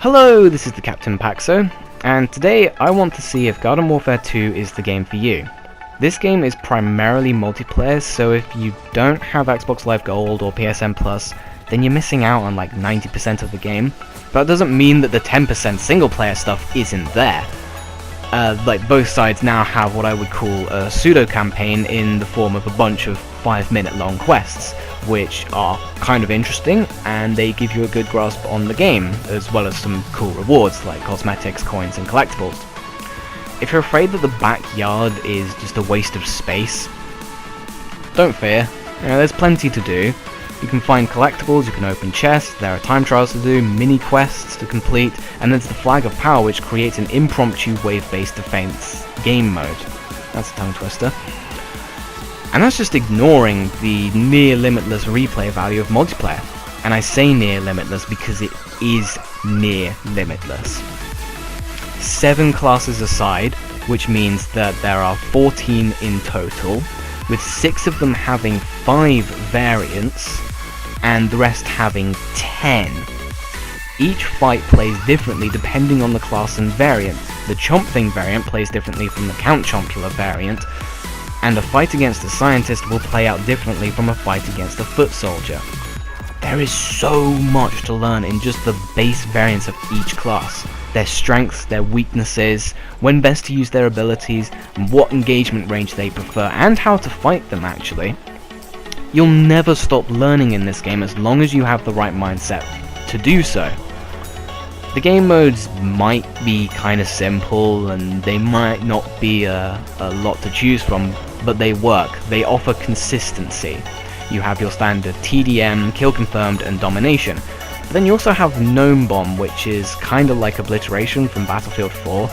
Hello, this is the Captain Paxo, and today I want to see if Garden Warfare 2 is the game for you. This game is primarily multiplayer, so if you don't have Xbox Live Gold or PSN Plus, then you're missing out on like 90% of the game. But that doesn't mean that the 10% single player stuff isn't there. Like both sides now have what I would call a pseudo-campaign in the form of a bunch of 5-minute long quests, which are kind of interesting, and they give you a good grasp on the game, as well as some cool rewards like cosmetics, coins, and collectibles. If you're afraid that the backyard is just a waste of space, don't fear. There's plenty to do. You can find collectibles, you can open chests, there are time trials to do, mini quests to complete, and there's the Flag of Power, which creates an impromptu wave-based defense game mode. That's a tongue twister. And that's just ignoring the near limitless replay value of multiplayer. And I say near limitless because it is near limitless. 7 classes aside, which means that there are 14 in total, with 6 of them having 5 variants, and the rest having 10. Each fight plays differently depending on the class and variant. The Chomp Thing variant plays differently from the Count Chompula variant, and a fight against a scientist will play out differently from a fight against a foot soldier. There is so much to learn in just the base variants of each class. Their strengths, their weaknesses, when best to use their abilities, and what engagement range they prefer, and how to fight them actually. You'll never stop learning in this game as long as you have the right mindset to do so. The game modes might be kind of simple and they might not be a lot to choose from, but they work. They offer consistency. You have your standard TDM, Kill Confirmed, and Domination. But then you also have Gnome Bomb, which is kind of like Obliteration from Battlefield 4,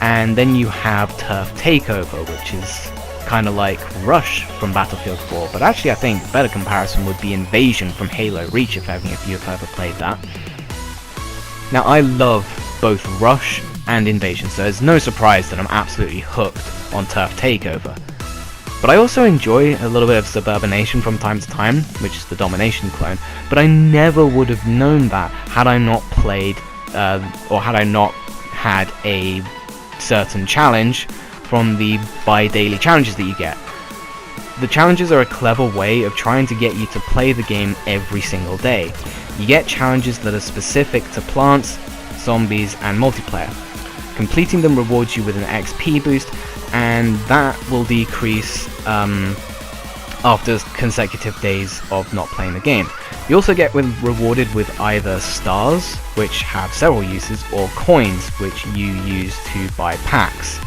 and then you have Turf Takeover, which is kind of like Rush from Battlefield 4, but actually I think a better comparison would be Invasion from Halo Reach if you've ever played that. Now I love both Rush and Invasion, so it's no surprise that I'm absolutely hooked on Turf Takeover. But I also enjoy a little bit of Suburbanation from time to time, which is the Domination clone, but I never would have known that had I not played, or had I not had a certain challenge from the bi-daily challenges that you get. The challenges are a clever way of trying to get you to play the game every single day. You get challenges that are specific to plants, zombies, and multiplayer. Completing them rewards you with an XP boost, and that will decrease after consecutive days of not playing the game. You also get rewarded with either stars, which have several uses, or coins, which you use to buy packs.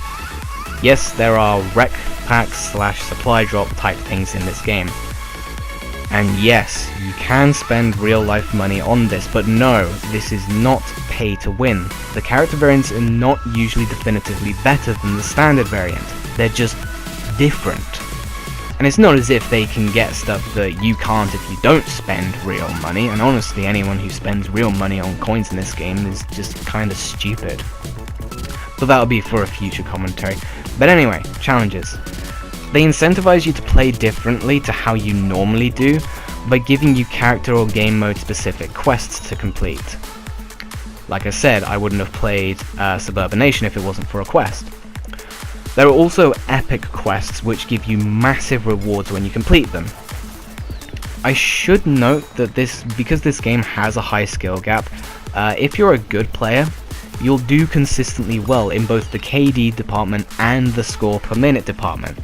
Yes, there are rec packs / supply drop type things in this game. And yes, you can spend real life money on this, but no, this is not pay to win. The character variants are not usually definitively better than the standard variant. They're just different. And it's not as if they can get stuff that you can't if you don't spend real money, and honestly anyone who spends real money on coins in this game is just kinda stupid. But that'll be for a future commentary. But anyway, challenges. They incentivize you to play differently to how you normally do by giving you character or game mode specific quests to complete. Like I said, I wouldn't have played Suburbanation if it wasn't for a quest. There are also epic quests which give you massive rewards when you complete them. I should note that because this game has a high skill gap, if you're a good player, you'll do consistently well in both the KD department and the score per minute department.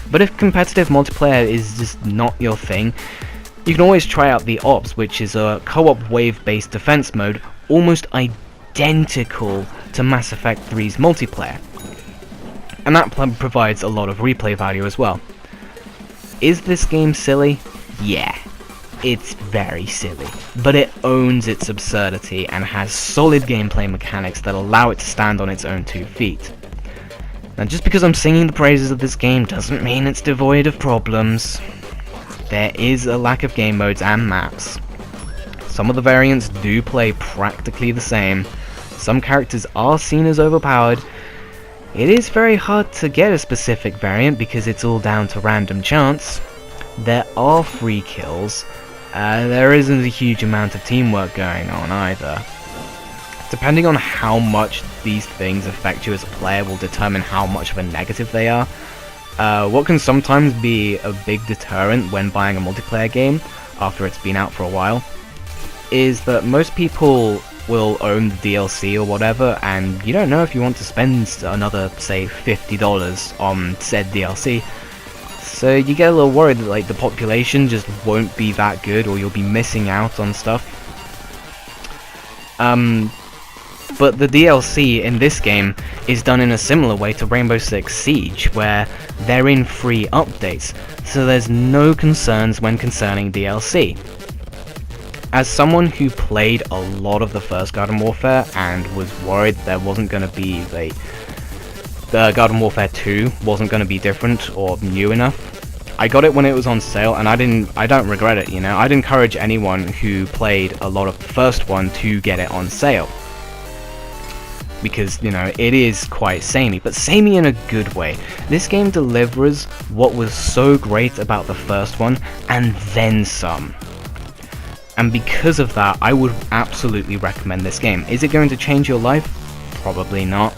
But if competitive multiplayer is just not your thing, you can always try out the Ops, which is a co-op wave-based defense mode almost identical to Mass Effect 3's multiplayer. And that provides a lot of replay value as well. Is this game silly? Yeah. It's very silly, but it owns its absurdity and has solid gameplay mechanics that allow it to stand on its own 2 feet. Now just because I'm singing the praises of this game doesn't mean it's devoid of problems. There is a lack of game modes and maps. Some of the variants do play practically the same. Some characters are seen as overpowered. It is very hard to get a specific variant because it's all down to random chance. There are free kills. There isn't a huge amount of teamwork going on either. depending on how much these things affect you as a player will determine how much of a negative they are. What can sometimes be a big deterrent when buying a multiplayer game after it's been out for a while is that most people will own the DLC or whatever, and you don't know if you want to spend another, say, $50 on said DLC. So you get a little worried that like the population just won't be that good, or you'll be missing out on stuff. But the DLC in this game is done in a similar way to Rainbow Six Siege, where they're in free updates, so there's no concerns when concerning DLC. As someone who played a lot of the first Garden Warfare and was worried there wasn't going to be the Garden Warfare 2 wasn't going to be different or new enough, I got it when it was on sale, and I don't regret it, you know. I'd encourage anyone who played a lot of the first one to get it on sale, because, you know, it is quite samey, but samey in a good way. This game delivers what was so great about the first one, and then some. And because of that, I would absolutely recommend this game. Is it going to change your life? Probably not.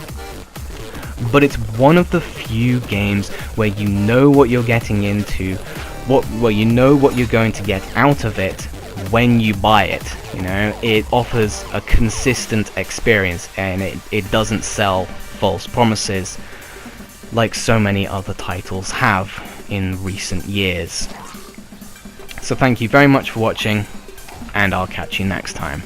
But it's one of the few games where you know what you're getting into, well, you know what you're going to get out of it when you buy it. You know, it offers a consistent experience, and it doesn't sell false promises like so many other titles have in recent years. So thank you very much for watching, and I'll catch you next time.